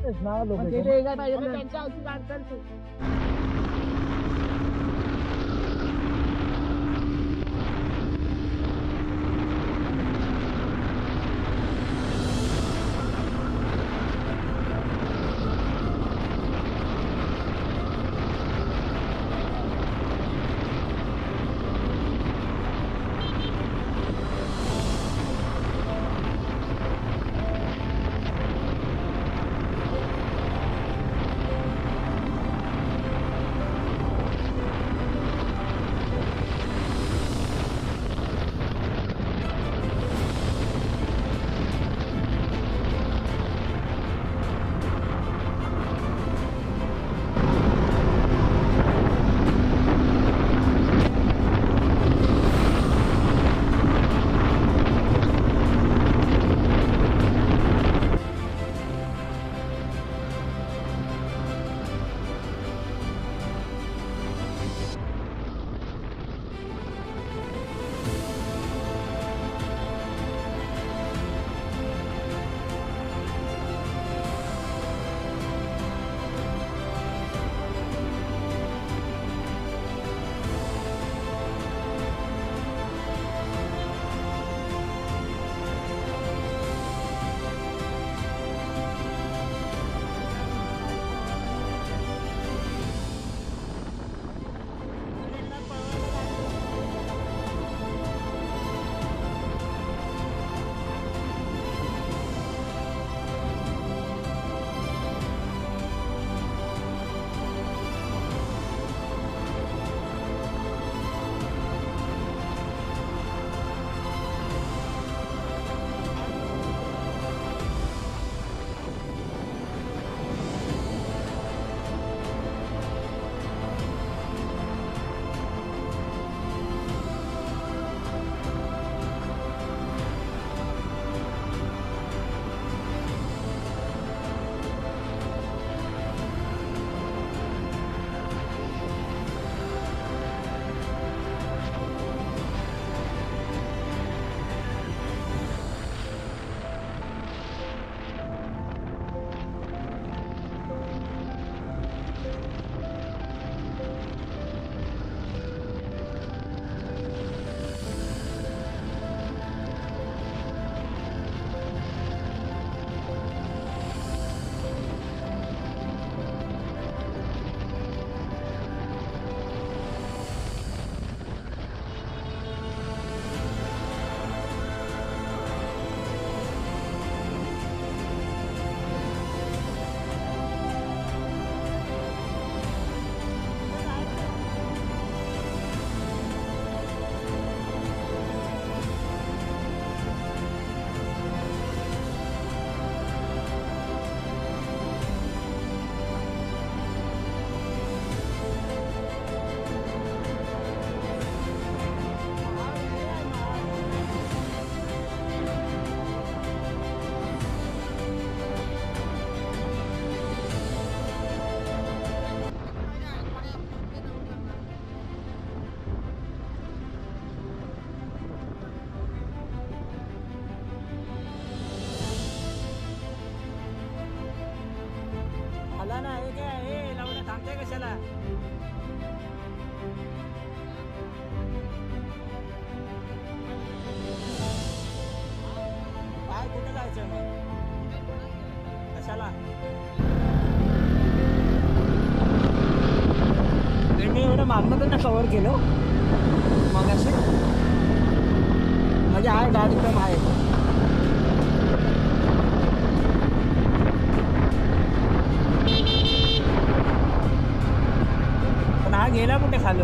नाव लोक त्यांच्या औषध आणतात. कशाला काय कुठे जायचं मग कशाला मी एवढं मागणं तर ना कव्हर केलं मग असे म्हणजे आहे गाडी पण आहे पण हा गेला कुठे खाली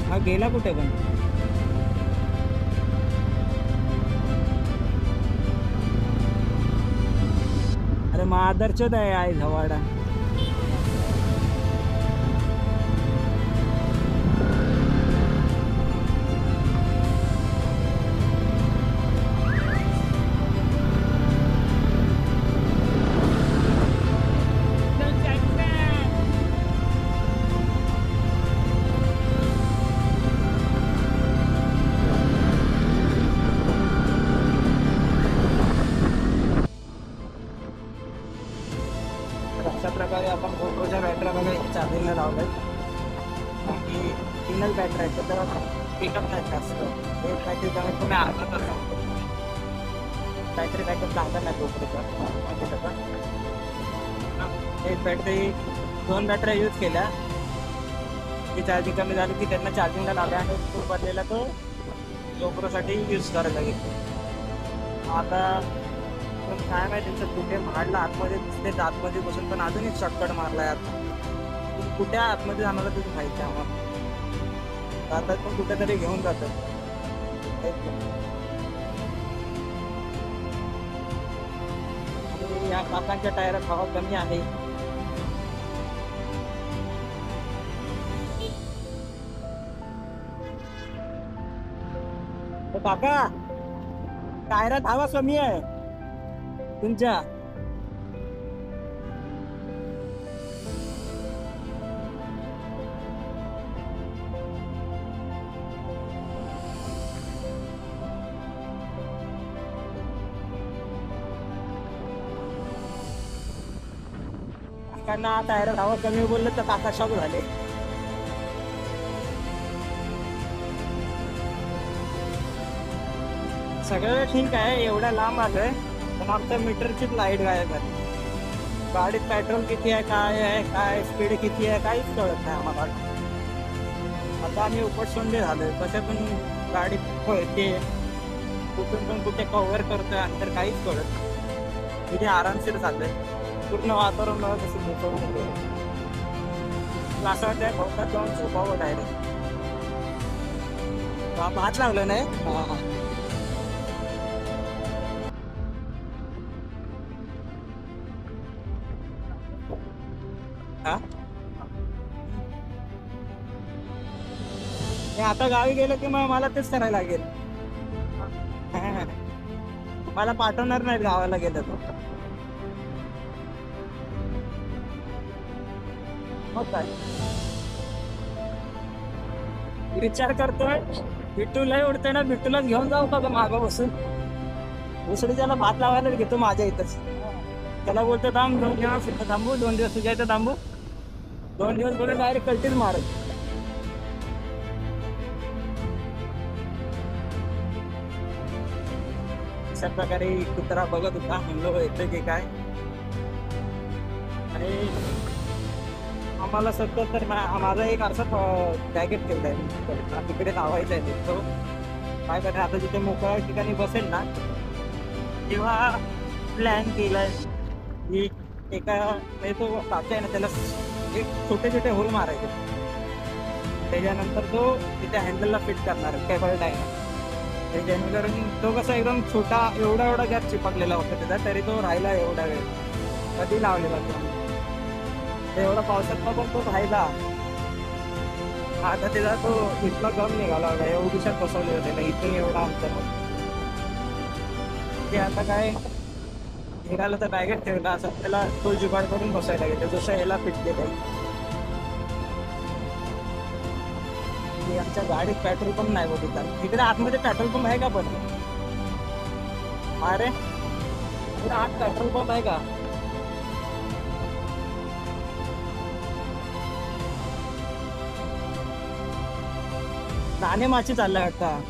हा गेला कुठे पण अरे मादरचोद आहे झवाडा पिकअप नाही जास्त एक काहीतरी कमीत कमी अर्धा तास काहीतरी चांगलं नाही तोपर्यंत एक बॅटरी 2 बॅटऱ्या यूज केल्या ती चार्जिंग कमी झाली की त्यांना चार्जिंगला लावल्या आणि तो बदलेला तो GoProसाठी यूज करायला लागेल आता पण काय माहिती त्यांचं कुठे मारला आतमध्ये दिसते आतमध्ये बसून पण अजून एक शॉर्टकट मारला आहे आता कुठे आतमध्ये जाणार तुझी माहिती आहे आम्हाला आता पण कुठेतरी घेऊन जातं आणि या काकांच्या टायरात हवा कमी आहे काका टायरात हवा कमी आहे तुमच्या काकांना टायरात हवा कमी बोललं तर काका शॉक झाले सगळं ठीक आहे एवढ्या लांब आलोय पण आमच्या मीटरचीच लाईट गायब आहे गाडीत पेट्रोल किती आहे काय स्पीड किती आहे काहीच कळत नाही आम्हाला आता आम्ही उपटसोंडे झालोय कसे पण गाडी पळते कुठून पण कुठे कव्हर करतोय अंतर काहीच कळत तिथे आरामशीर चाललंय पूर्ण वातावरण कसं झोपवून असं वाटतंय भोवतात जाऊन झोपावं डायरेक्ट भात लागलं नाही हा हा आता गावी गेलं की मग मला तेच करायला लागेल मला पाठवणार नाही गावाला गेलं तर मग काय विचार करतोय बिट्टूलाही उडतोय ना बिट्टूलाच घेऊन जाऊ का मागं बसून उसडी त्याला भात लावायला घेतो माझ्या इथंच त्याला बोलतो थांब 2 दिवस थांबू 2 दिवस तुझ्या इथं थांबू 2 दिवस बोलून डायरेक्ट कल्टीच मारत अशा प्रकारे कुत्रा बघत होता म्हणलो येतं की काय आणि आम्हाला सतत तर माझा एक असा जॅकेट ठेवला आहे तिकडे लावायचा आहे तो काय करणार आता जिथे मोकळ्या ठिकाणी बसेल ना तेव्हा प्लॅन केलाय की एका तो काचा आहे ना त्याला एक छोटे होल मारायचे त्याच्यानंतर तो तिथे हँडलला फिट करणार केबल टाईम जेणेकरून तो कसा एकदम छोटा एवढा गॅप चिपकलेला होता त्याचा तरी तो राहिला एवढा वेळ कधी लावलेला तो एवढा पावसात पण तो राहिला आता त्याचा तो इथला गम निघाला होता एवढीशात बसवले होते इथून एवढा अंतर ते आता काय निघालं तर बॅगेत ठेवला असं त्याला तो जुगाड करून बसायला गेला जसं याला फिट केलं आमच्या गाडीत पेट्रोल पंप नाही बघितला इकडे आतमध्ये पेट्रोल पंप आहे का पण अरे इकडे आत पेट्रोल पंप आहे का नाणे माची चाललाय वाटतं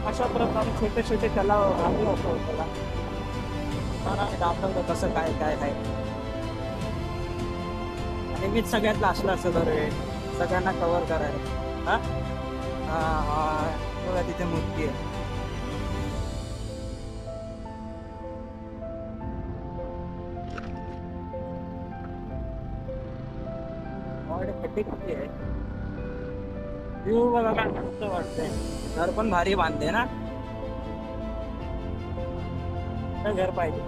अशा प्रकारे छोटे तलाव आले होतो त्याला दाखवलं कसं काय आहे आणि मीच सगळ्यात लास्टला असं दरवेळ सगळ्यांना कव्हर करायला हा बघा तिथे मूर्ती आहे किती आहे व्ह्यू बघा काय मस्त वाटतंय घर पण भारी बांधते ना घर पाहिजे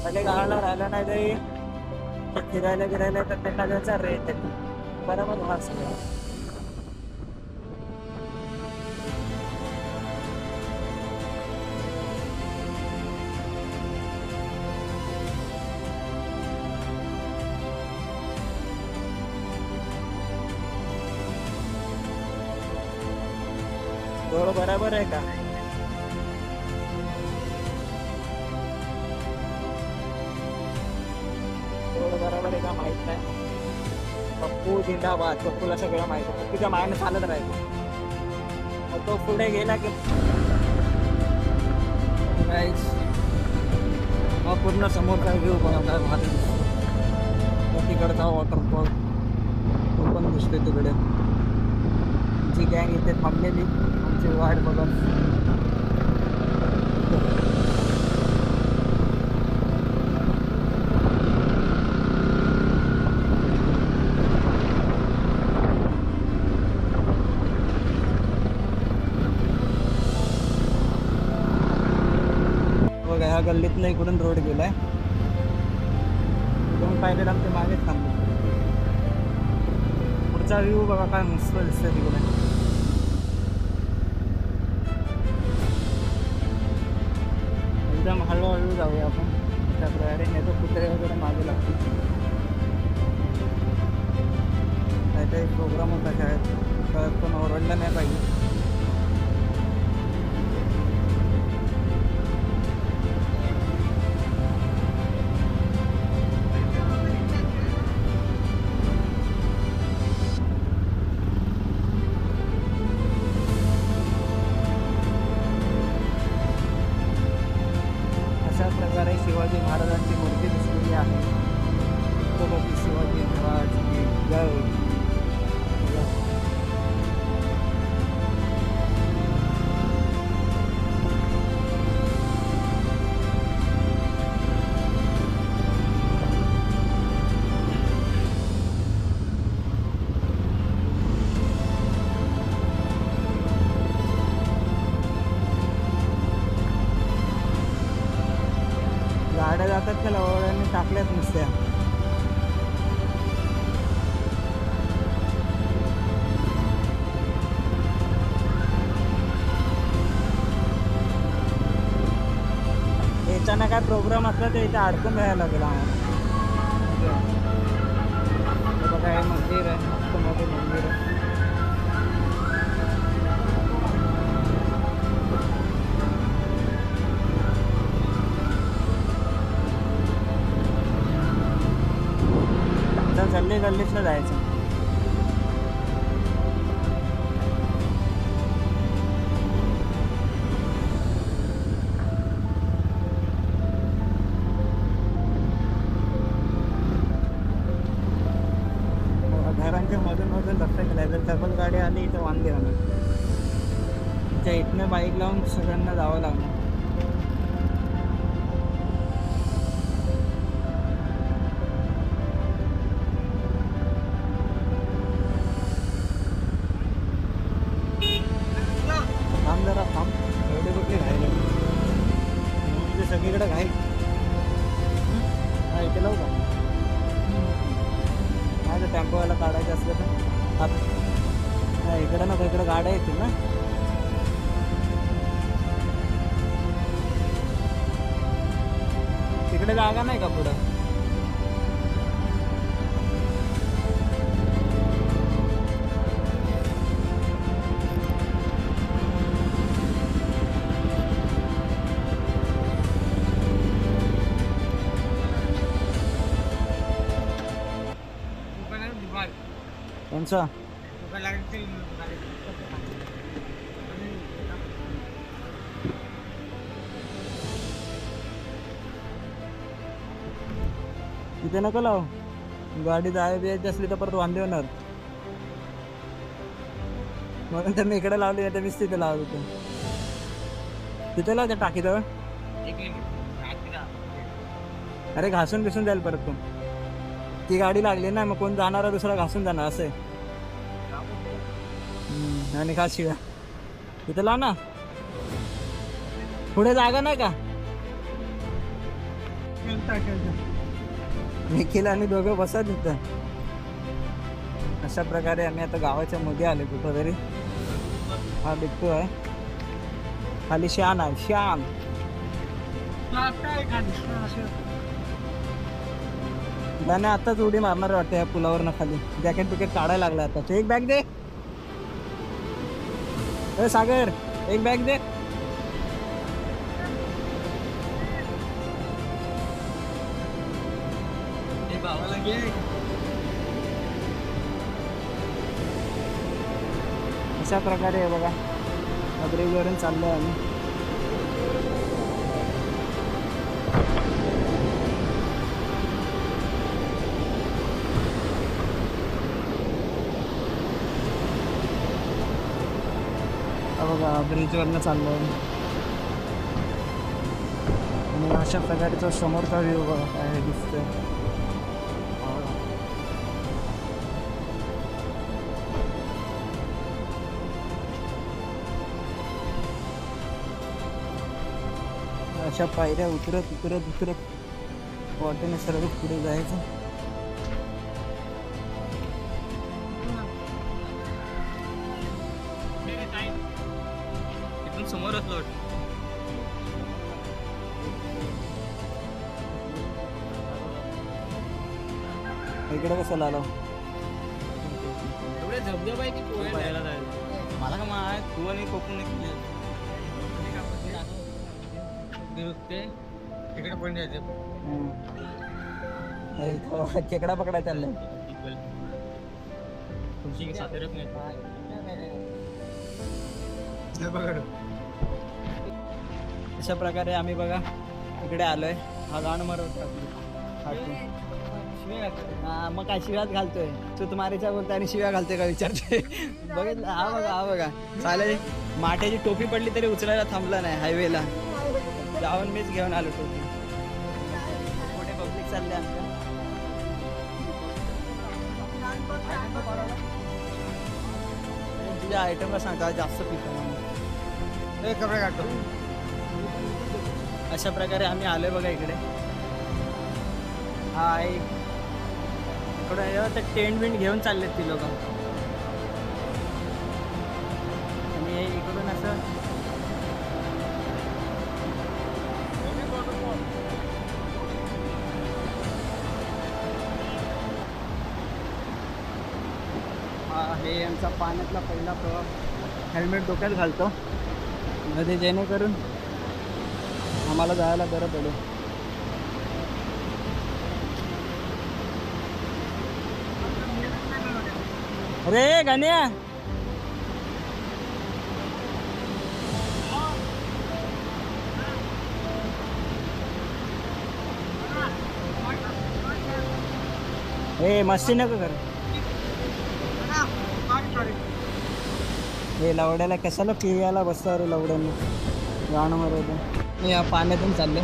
पहिले गावाला राहिलं नाही तरी फिरायला तर त्यांना त्याचा रेट बरोबर वाच थोडं बरोबर आहे का तो बरोबर आहे का माहित नाही. पप्पू जिंदाबाद, पप्पूला सगळं माहिती आहे. तुझ्या मायानं चालत राहायचं. मग तो पुढे गेला की गाईज हा पूर्ण समोरचा व्ह्यू बघा भारी दिसतो. तिकडचा वॉटरफॉल तो पण दिसतोय तिकडे. जी गँग इथे थांबलेली आमची वाट बघत. बघा ह्या गल्लीतनं इकडून रोड गेलाय. दोन पायऱ्या आमच्या मागेच थांबले. पुढचा व्ह्यू बघा काय मस्त दिसतोय तिकडे. एकदम हळूहळू जाऊया आपण त्या प्रकारे, नाही तर कुत्रे वगैरे मागे लागतील. काहीतरी प्रोग्राम होता शाळेत, कळत पण ओरडलं नाही पाहिजे. अशा प्रकारे शिवाजी महाराजांची मूर्ती दिसलेली आहे. छत्रपती शिवाजी महाराज की जय. गाड्या जातात त्या लवड्यांनी टाकल्यात नुसत्या. याच्यानं काय प्रोग्राम असला तर इथे अडकून राहायला लागेल आम्हाला. हे बघा हे मंदिर आहे, मस्त मोठे मंदिर आहे. गल्ली गल्लीतनं जायचं. घरांच्या मधून मधून रस्ता केलाय. जर डबल गाडी आली तर वांदे होणार. त्या इथनं बाईक लावून सगळ्यांना जावं लागणार. थांब जरा थांब, एवढे कुठले घायला म्हणजे सगळीकडे घाई. हा इथे लावू का? माझं टेम्पोवाला काढायचं असलं तर आता इकडं नको, इकडं गाड्या येतील ना. तिकडे जागा नाही का पुढं? कोणचा? तिथे नको लाव, गाडी जाय द्यायची असली तर परत वांदे होणार. म्हणून तर मी इकडे लावली नाही तर मीच तिथे लावत होतो. तिथे लाव त्या टाकीजवळ. अरे घासून बिसून जाईल परत. तू ती गाडी लागली ना, मग कोण जाणार दुसरा घासून जाणार असं आहे. आणि खा शिव्या तिथे लाव ना. पुढे जागा नाही का? निखिल आणि दोघं बसा तिथं. अशा प्रकारे आम्ही आता गावाच्या मध्ये आलो कुठं तरी. हा बिट्टू आहे खाली, शान आहे शान. त्याने आताच उडी मारणार वाटतं या पुलावरनं खाली. जॅकेट बिकेट काढायला लागला आता. एक बॅग दे सागर, एक बॅग दे. भावाला घे. अशा प्रकारे आहे बघा, ब्रिजवरून चाललोय आम्ही. बघा ब्रिजवरनं चाललो आहे आणि अशा प्रकारचा समोरचा व्ह्यू बघा काय दिसतोय. अशा पायऱ्या उतरत उतरत उतरत वाटेने सर्व पुढे जायचं. इथून समोरच लोट. इकडे कसं आलो एवढे धबधबा आहे की पोहायला जायचं. मला का माय तू आणि कोकण तिकडे पण जायचं. खेकडा पकडा चाललाय. अशा प्रकारे आम्ही बघा इकडे आलोय. हा गाण मारत हा मग काय शिव्यात घालतोय. तू मारीचा बोलतोय आणि शिव्या घालतोय का विचारते. बघितलं हा बघा हा बघा चालेल. माठ्याची टोपी पडली तरी उचलायला थांबला नाही. हायवेला जाऊन मीच घेऊन आलो टोपी. मोठे पब्लिक चालले आमच्या. तुझ्या आयटमला सांगता जास्त पिकं कपडे काढतो. अशा प्रकारे आम्ही आलोय बघा इकडे. हा एक इकडं ते टेंट बिंट घेऊन चाललेत ती लोक आणि इकडून असं हे यांचा पाण्यातला पहिला प्रवास. हेल्मेट डोक्यात घालतो मध्ये जेणेकरून आम्हाला जायला बरं पडेल. अरे गाण्या हे मस्ती नको कर. हे लवड्याला कशाला पियाला बसता रे लवड्याने गाणं मारवलं. मी या पाण्यातून चालले.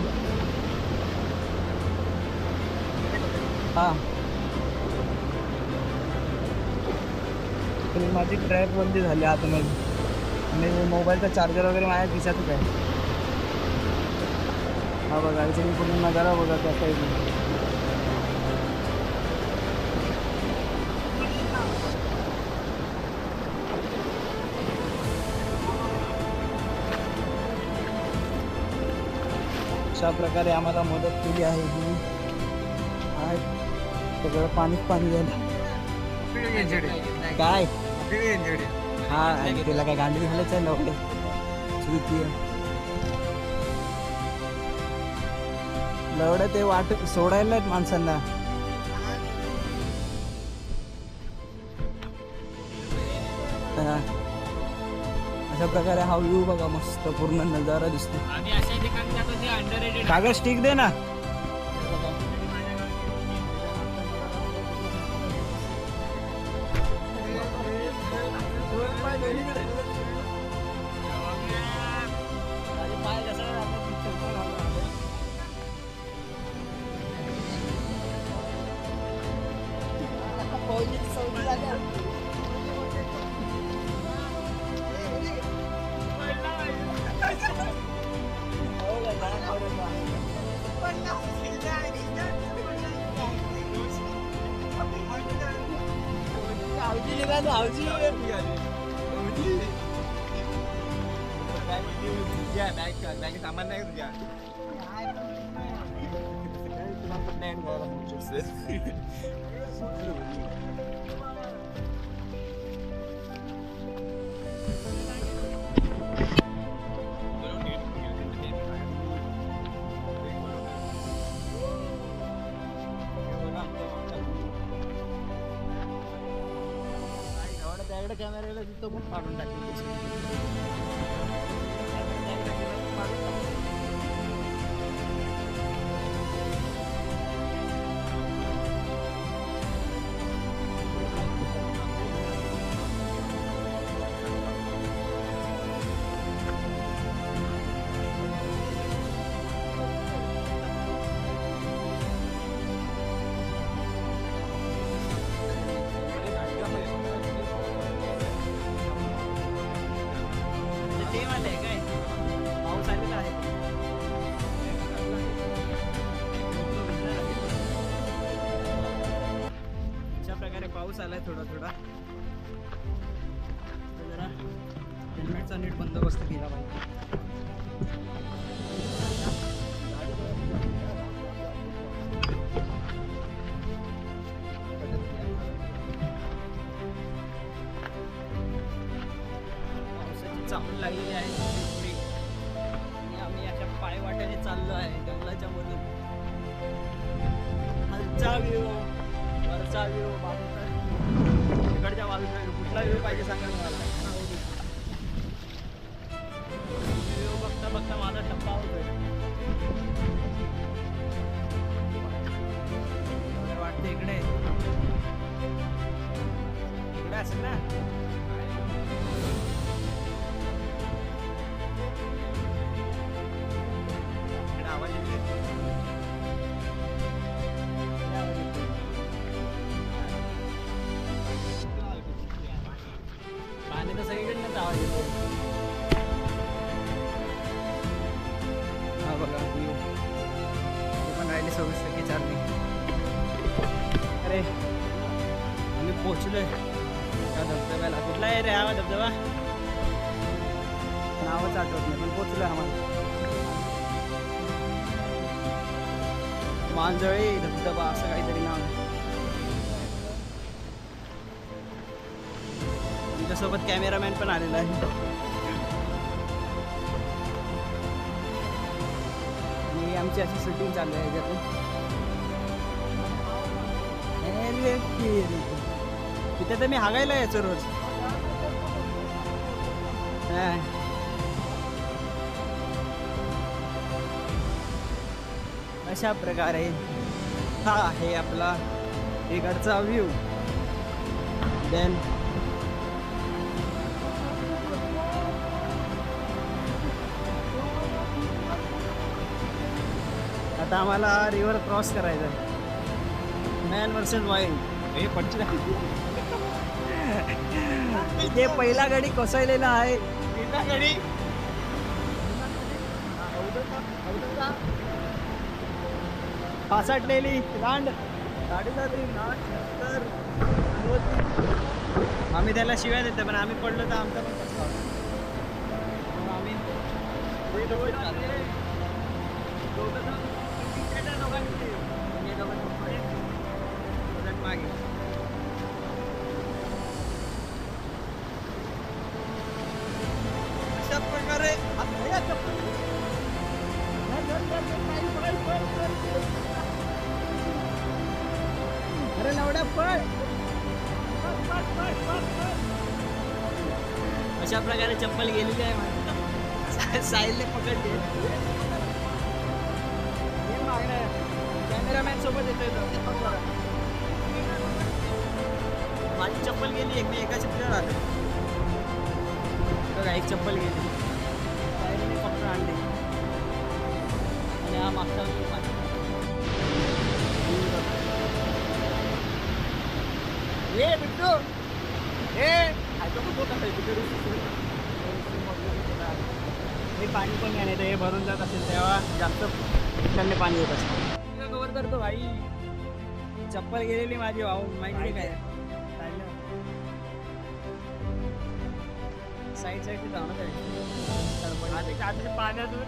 हा माझी ट्रॅक बंदी झाली आतमध्ये आणि मोबाईलचा चार्जर वगैरे माझ्या खिशातच आहे. हा बघा इथे मी पूर्ण नजारा बघा कसा आहे. अशा प्रकारे आम्हाला मदत केली आहे. सगळं पाणीच पाणी झालं काय. हा तिला काय गांडी घालायचं आहे लवकर. लवडं ते वाट सोडायला आहेत माणसांना. अशा प्रकारे हा व्ह्यू बघा मस्त पूर्ण नजारा दिसतो. कागद स्टिक दे ना. सामान नाही तुझ्या माझ्याकडे कॅमेराला तिथं पण काढून टाकली. ते वाले आहे काय पाऊस आलेला आहे. अशा प्रकारे पाऊस आलाय थोडा थोडा. तर जरा हेल्मेटचा नीट बंदोबस्त केला पाहिजे. पावसाची चांगली लागलेली आहे थोडी आणि आम्ही अशा पायवाट्याने चाललो आहे जंगलाच्या मधून. खालचा व्ह्यू, वरचा व्ह्यू, बाजूचा व्ह्यू, इकडच्या बाजूचा व्ह्यू, कुठला व्ह्यू पाहिजे सांगा मला. व्ह्यू बघता बघता माझा टप्पा होतोय. वाटते इकडे इकडे असेल ना. इकडे आवाज येतोय. पाणी तर सगळीकडनं आवाज येतो. हा बघा view. ते पण राहिले 26% चालली. अरे आम्ही पोहोचलोय त्या धबधब्याला. कुठला आहे रे हा धबधबा? नावच आठवत नाही पण पोहोचलोय आम्हाला. मांजळी धबधबा असं काहीतरी नाव आहे. आमच्यासोबत कॅमेरामॅन पण आलेला आहे आणि आमची अशी शूटिंग चालू आहे याच्यातून. तिथे तर मी हागायला यायचो रोज. अशा प्रकारे हा आहे आपला इकडचा व्ह्यू. देन आता आम्हाला रिव्हर क्रॉस करायचा आहे. Man versus wild. हे पटलं. इथे पहिला गाडी कोसळलेला आहे. पहिला गाडी पासाटलेली लांड गाडीला तरी तर आम्ही त्याला शिव्या देतो पण आम्ही पडलो तर आमचा पण कसा आम्ही मागे अशा प्रकारे अरे लवड्या पळ. अशा प्रकारे चप्पल गेलेली आहे माझी. साहिलने पकडली. कॅमेरामॅन सोबत येतोय. माझी चप्पल गेली एक. मी एका चित्र राहतो बघा. एक चप्पल गेली. साहिलने फक्त आणली आणि हा मागचा ये बिट्टू हे पाणी पण नाही तर हे भरून जात असेल तेव्हा जास्त ठिकाणी पाणी येत असेल. कव्हर करतो भाई. चप्पल गेलेली माझी वाहून माहिती काय. साईड जाऊ ना आधी पाण्यातून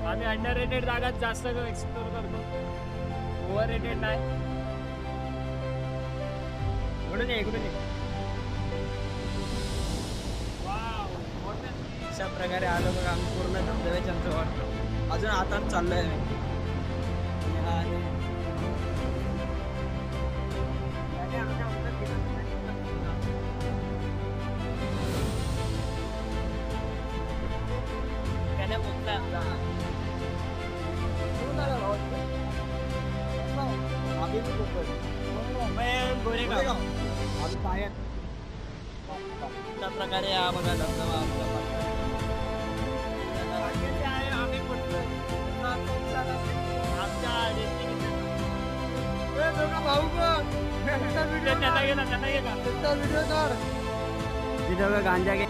आम्ही अंडर रेटेड जागात जास्त एक्सप्लोर करतो. ओव्हर रेटेड नाही. इकडून ये. अशा प्रकारे आलो बघा आम्ही पूर्ण धबधब्याच्या जवळ. अजून आता चाललोय गोरेगाव अशा प्रकारे हा बघा धबधबा आमच्या आम्ही कुठलं आमच्या त्यांना गेला तिथं गांजा घे